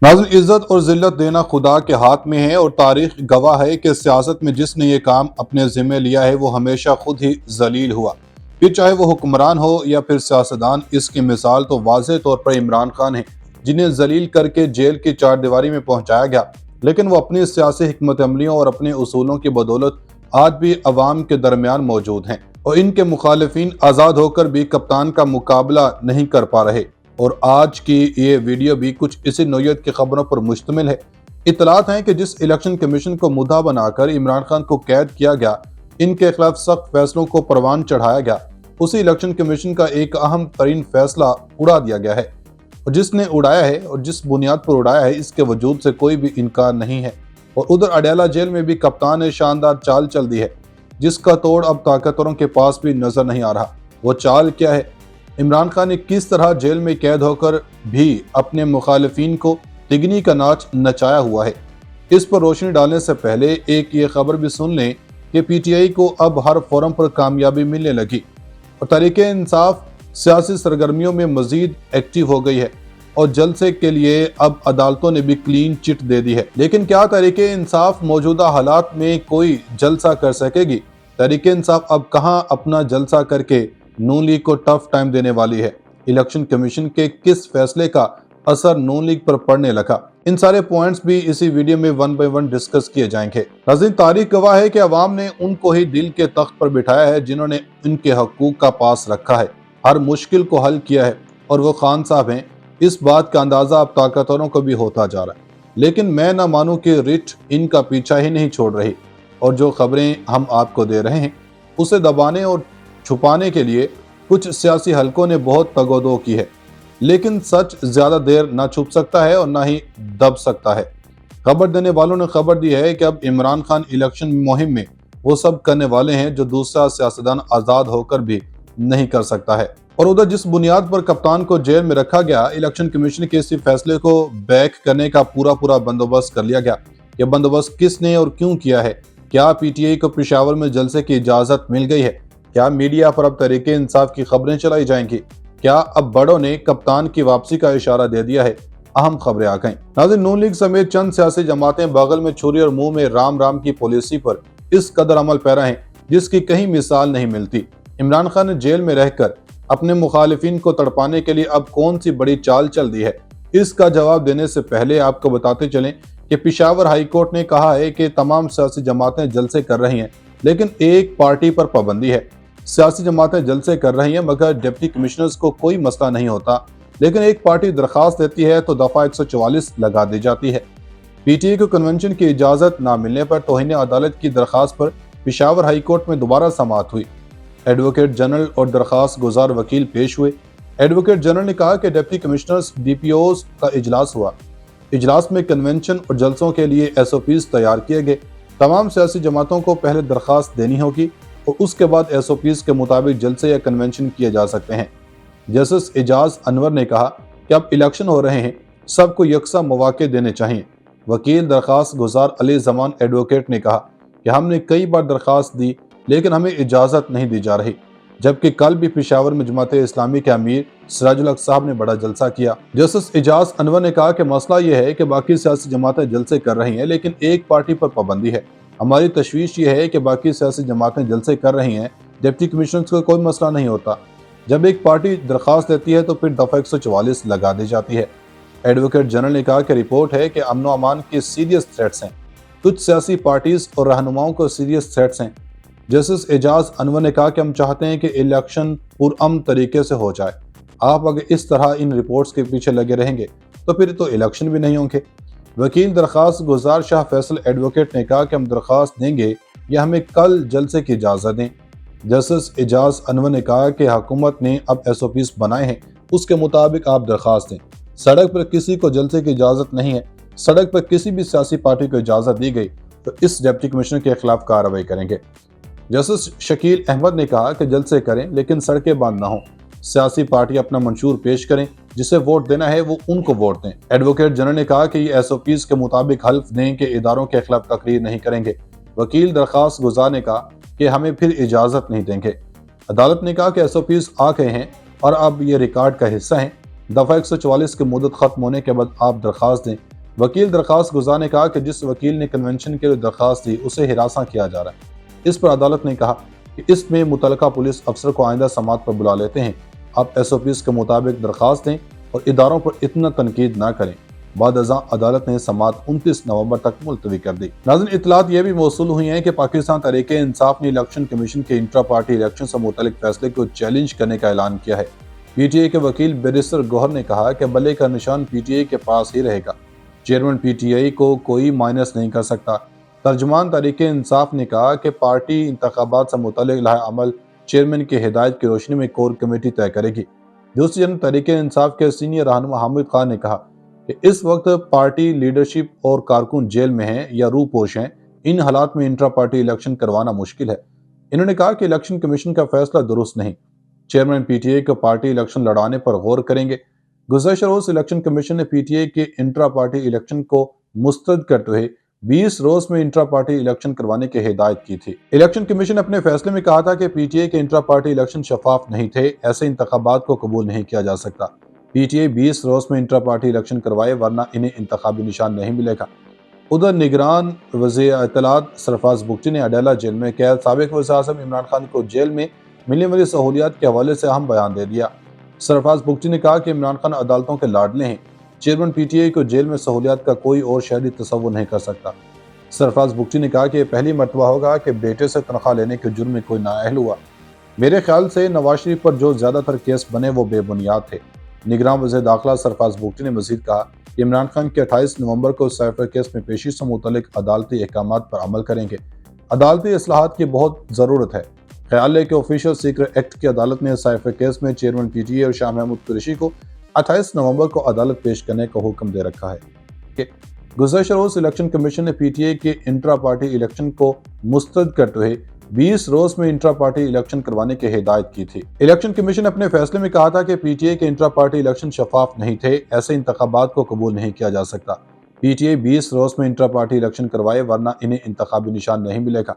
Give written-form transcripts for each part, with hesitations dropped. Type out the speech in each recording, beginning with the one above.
नाज़रीन, इज्जत और जिल्लत देना खुदा के हाथ में है और तारीख गवाह है कि सियासत में जिसने ये काम अपने जिम्मे लिया है वो हमेशा खुद ही जलील हुआ, फिर चाहे वो हुक्मरान हो या फिर सियासतदान। इसकी मिसाल तो वाज़ेह तौर पर इमरान खान है, जिन्हें जलील करके जेल की चारदीवारी में पहुंचाया गया, लेकिन वो अपनी सियासी हिकमत अमलियों और अपने उसूलों की बदौलत आज भी अवाम के दरमियान मौजूद हैं और इनके मुखालिफिन आज़ाद होकर भी कप्तान का मुकाबला नहीं कर पा रहे। और आज की ये वीडियो भी कुछ इसी नोयत की खबरों पर मुश्तमिल है। इतलात हैं कि जिस इलेक्शन कमीशन को मुद्दा बनाकर इमरान खान को कैद किया गया, इनके खिलाफ सख्त फैसलों को परवान चढ़ाया गया, उसी इलेक्शन कमीशन का एक अहम तरीन फैसला उड़ा दिया गया है। और जिसने उड़ाया है और जिस बुनियाद पर उड़ाया है, इसके वजूद से कोई भी इनकार नहीं है। और उधर अडयाला जेल में भी कप्तान ने शानदार चाल चल दी है, जिसका तोड़ अब ताकतवरों के पास भी नजर नहीं आ रहा। वो चाल क्या है? इमरान खान ने किस तरह जेल में कैद होकर भी अपने मुखालिफिन को तिगनी का नाच नचाया हुआ है? इस पर रोशनी डालने से पहले एक ये खबर भी सुन लें कि पीटीआई को अब हर फोरम पर कामयाबी मिलने लगी और तहरीके इंसाफ सियासी सरगर्मियों में मजीद एक्टिव हो गई है और जलसे के लिए अब अदालतों ने भी क्लीन चिट दे दी है। लेकिन क्या तहरीके इंसाफ मौजूदा हालात में कोई जलसा कर सकेगी? तहरीके इंसाफ अब कहाँ अपना जलसा करके नून लीग को टफ टाइम देने वाली है? इलेक्शन कमीशन के किस फैसले का असर नून लीग पर पड़ने लगा? इन सारे पॉइंट्स भी इसी वीडियो में वन बाय वन डिस्कस किए जाएंगे। नाज़रीन, तारीख गवाह है कि अवाम ने उनको ही दिल के तख्त पर बिठाया है जिन्होंने इनके हकूक का पास रखा है, हर मुश्किल को हल किया है, और वो खान साहब हैं। इस बात का अंदाजा अब ताकतवरों को भी होता जा रहा है। लेकिन मैं ना मानूं कि रिट इनका पीछा ही नहीं छोड़ रही और जो खबरें हम आपको दे रहे हैं उसे दबाने और छुपाने के लिए कुछ सियासी हलकों ने बहुत तगोदो की है। लेकिन सच ज्यादा देर ना छुप सकता है और ना ही दब सकता है। खबर देने वालों ने खबर दी है कि अब इमरान खान इलेक्शन मुहिम में वो सब करने वाले हैं जो दूसरा सियासतदान आजाद होकर भी नहीं कर सकता है। और उधर जिस बुनियाद पर कप्तान को जेल में रखा गया, इलेक्शन कमीशन के इसी फैसले को बैक करने का पूरा बंदोबस्त कर लिया गया। यह बंदोबस्त किसने और क्यों किया है? क्या पीटीआई को पेशावर में जलसे की इजाजत मिल गई है? क्या मीडिया पर अब तहरीके इंसाफ की खबरें चलाई जाएंगी? क्या अब बड़ों ने कप्तान की वापसी का इशारा दे दिया है? अहम खबरें आ गईं। नाज़रीन, नून लीग समेत चंद सियासी जमातें बगल में छुरी और मुंह में राम राम की पॉलिसी पर इस कदर अमल पैरा हैं जिसकी कहीं मिसाल नहीं मिलती। इमरान खान ने जेल में रहकर अपने मुखालिफिन को तड़पाने के लिए अब कौन सी बड़ी चाल चल दी है? इसका जवाब देने से पहले आपको बताते चलें कि पेशावर हाई कोर्ट ने कहा है कि तमाम सियासी जमातें जलसे कर रही हैं, लेकिन एक पार्टी पर पाबंदी है। सियासी जमातें जलसे कर रही हैं मगर डिप्टी कमिश्नर्स को कोई मसला नहीं होता, लेकिन एक पार्टी दरखास्त देती है तो दफा 144 लगा दी जाती है। पीटीआई को कन्वेंशन की इजाजत न मिलने पर तौहीन अदालत की दरखास्त पर पेशावर हाई कोर्ट में दोबारा समाअत हुई। एडवोकेट जनरल और दरखास्त गुजार वकील पेश हुए। एडवोकेट जनरल ने कहा कि डिप्टी कमिश्नर्स डीपीओज का इजलास हुआ। इजलास में कन्वेंशन और जलसों के लिए एसओपीज तैयार किए गए। तमाम सियासी जमातों को पहले दरखास्त देनी होगी और उसके बाद एसओपीज के मुताबिक जलसे या कन्वेंशन किए जा सकते हैं। जस्टिस एजाज अनवर ने कहा कि अब इलेक्शन हो रहे हैं, सबको यकसा मौके देने चाहिए। वकील दरखास्त गुजार अली जमान एडवोकेट ने कहा कि हमने कई बार दरखास्त दी लेकिन हमें इजाज़त नहीं दी जा रही, जबकि कल भी पेशावर में जमात इस्लामी के अमीर सिराजुल हक साहब ने बड़ा जलसा किया। जस्टिस एजाज अनवर ने कहा कि मसला यह है कि बाकी सियासी जमातें जलसे कर रही हैं लेकिन एक पार्टी पर पाबंदी है। हमारी तशवीश ये है कि बाकी सियासी जमातें जलसे कर रही हैं, डिप्टी कमिश्नर्स को कोई मसला नहीं होता। जब एक पार्टी दरखास्त देती है तो फिर दफा 144 लगा दी जाती है। एडवोकेट जनरल ने कहा कि रिपोर्ट है कि अमन अमान के सीरियस थ्रेट्स हैं, कुछ सियासी पार्टीज और रहनुमाओं को सीरियस थ्रेट्स हैं। जस्टिस एजाज अनवर ने कहा कि हम चाहते हैं कि इलेक्शन पुरअमन तरीके से हो जाए। आप अगर इस तरह इन रिपोर्ट्स के पीछे लगे रहेंगे तो फिर तो इलेक्शन भी नहीं होंगे। वकील दरखास्त गुजार शाह फैसल एडवोकेट ने कहा कि हम दरखास्त देंगे या हमें कल जलसे की इजाज़त दें। जस्टिस एजाज अनवर ने कहा कि हुकूमत ने अब एसओपीज बनाए हैं, उसके मुताबिक आप दरखास्त दें। सड़क पर किसी को जलसे की इजाज़त नहीं है। सड़क पर किसी भी सियासी पार्टी को इजाज़त दी गई तो इस डिप्टी कमिश्नर के खिलाफ कार्रवाई करेंगे। जस्टिस शकील अहमद ने कहा कि जलसे करें लेकिन सड़कें बंद ना हो। सियासी पार्टी अपना मंशूर पेश करें, जिसे वोट देना है वो उनको वोट दें। एडवोकेट जनरल ने कहा कि ये एसओपीज के मुताबिक हल्फ दें कि इदारों के खिलाफ तकरीर नहीं करेंगे। वकील दरखास्त गुजार ने कहा कि हमें फिर इजाज़त नहीं देंगे। अदालत ने कहा कि एसओपीज आ गए हैं और अब ये रिकॉर्ड का हिस्सा हैं। दफा 144 की मुद्दत खत्म होने के बाद आप दरखास्त दें। وکیل درخواست گزار نے کہا کہ جس وکیل نے کنونشن کے لیے درخواست دی اسے ہراساں کیا جا رہا ہے۔ اس پر عدالت نے کہا کہ اس میں متعلقہ پولیس افسر کو آئندہ سماعت پر بلا لیتے ہیں، آپ SOPs کے مطابق درخواست دیں اور اداروں پر اتنا تنقید نہ کریں۔ بعد ازاں عدالت نے سماعت 29 نومبر تک ملتوی کر دی۔ ناظرین، اطلاعات یہ بھی موصول ہوئی ہیں کہ پاکستان تحریک انصاف نے الیکشن کمیشن کے انٹرا پارٹی الیکشن سے متعلق فیصلے کو چیلنج کرنے کا اعلان کیا ہے۔ PTI کے وکیل بیرسٹر گوہر نے کہا کہ بلے کا نشان PTI کے پاس ہی رہے گا، چیئرمین PTI کو کوئی مائنس نہیں کر سکتا۔ ترجمان تحریک انصاف نے کہا کہ پارٹی انتخابات سے متعلق لائحہ عمل چیئرمین کی ہدایت کی روشنی میں کور کمیٹی طے کرے گی۔ دوسری جانب تحریک انصاف کے سینئر رہنما حامد خان نے کہا کہ اس وقت پارٹی لیڈرشپ اور کارکن جیل میں ہیں یا روح پوش ہیں، ان حالات میں انٹرا پارٹی الیکشن کروانا مشکل ہے۔ انہوں نے کہا کہ الیکشن کمیشن کا فیصلہ درست نہیں، چیئرمین PTI کو پارٹی الیکشن لڑانے پر غور کریں گے۔ گزشتہ روز الیکشن کمیشن نے PTI کے انٹرا پارٹی الیکشن کو مسترد کرتے ہوئے 20 روز میں انٹرا پارٹی الیکشن کروانے کی ہدایت کی تھی۔ الیکشن کمیشن نے اپنے فیصلے میں کہا تھا کہ PTI کے انٹرا پارٹی الیکشن شفاف نہیں تھے، ایسے انتخابات کو قبول نہیں کیا جا سکتا۔ PTI 20 روز میں انٹرا پارٹی الیکشن کروائے ورنہ انہیں انتخابی نشان نہیں ملے گا۔ ادھر نگران وزیر اطلاعات سرفراز بگٹی نے اڈیالہ جیل میں قید سابق وزیر اعظم عمران خان کو جیل میں ملنے والی سہولیات کے حوالے سے اہم بیان دے دیا۔ سرفراز بگٹی نے کہا کہ عمران خان عدالتوں کے لاڈلے ہیں، چیئرمین PTI کو جیل میں سہولیات کا کوئی اور شہری تصور نہیں کر سکتا۔ سرفراز بگٹی نے کہا کہ یہ پہلی مرتبہ ہوگا کہ بیٹے سے تنخواہ لینے کے جرم میں کوئی نااہل ہوا۔ میرے خیال سے نواز شریف پر جو زیادہ تر کیس بنے وہ بے بنیاد تھے۔ نگراں وزیر داخلہ سرفراز بگٹی نے مزید کہا کہ عمران خان کے 28 نومبر کو سائفر کیس میں پیشی سے متعلق عدالتی احکامات پر عمل کریں گے۔ عدالتی اصلاحات کی بہت ضرورت ہے۔ خیال ہے کہ آفیشل سیکرٹ ایکٹ کی عدالت نے سائفر کیس میں چیئرمین PTI اور شاہ محمود قریشی کو 28 نومبر کو عدالت پیش کرنے کا حکم دے رکھا ہے۔ گزشتہ روز الیکشن کمیشن نے PTI کے انٹرا پارٹی الیکشن کو مسترد کرتے ہوئے 20 روز میں انٹرا پارٹی الیکشن کروانے کی ہدایت کی تھی۔ الیکشن کمیشن نے اپنے فیصلے میں کہا تھا کہ PTI کے انٹرا پارٹی الیکشن شفاف نہیں تھے، ایسے انتخابات کو قبول نہیں کیا جا سکتا۔ PTI 20 روز میں انٹرا پارٹی الیکشن کروائے ورنہ انہیں انتخابی نشان نہیں ملے گا۔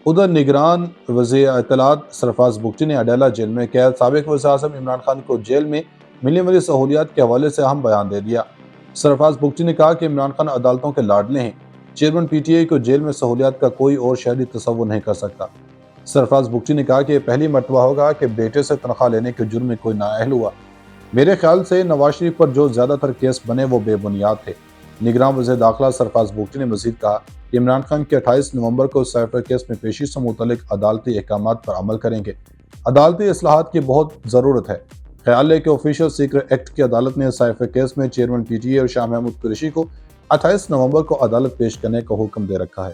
ادھر نگران وزیر اطلاعات سرفراز بگٹی نے اڈیالہ جیل میں قید سابق وزیر اعظم عمران خان کو جیل میں ملنے والی سہولیات کے حوالے سے اہم بیان دے دیا۔ سرفراز بگٹی نے کہا کہ عمران خان عدالتوں کے لاڈلے ہیں، چیئرمین PTI کو جیل میں سہولیات کا کوئی اور شہری تصور نہیں کر سکتا۔ سرفراز بگٹی نے کہا کہ یہ پہلی مرتبہ ہوگا کہ بیٹے سے تنخواہ لینے کے جرم میں کوئی نااہل ہوا۔ میرے خیال سے نواز شریف پر جو زیادہ تر کیس بنے وہ بے بنیاد تھے۔ نگراں وزیر داخلہ سرفراز بگٹی نے مزید کہا کہ عمران خان کے 28 نومبر کو سائفر کیس میں پیشی سے متعلق عدالتی احکامات پر عمل کریں گے۔ عدالتی اصلاحات کی بہت ضرورت ہے۔ خیال ہے کہ آفیشل سیکرٹ ایکٹ کی عدالت نے سائفر کیس میں چیئرمین PTI اور شاہ محمود قریشی کو 28 نومبر کو عدالت پیش کرنے کا حکم دے رکھا ہے۔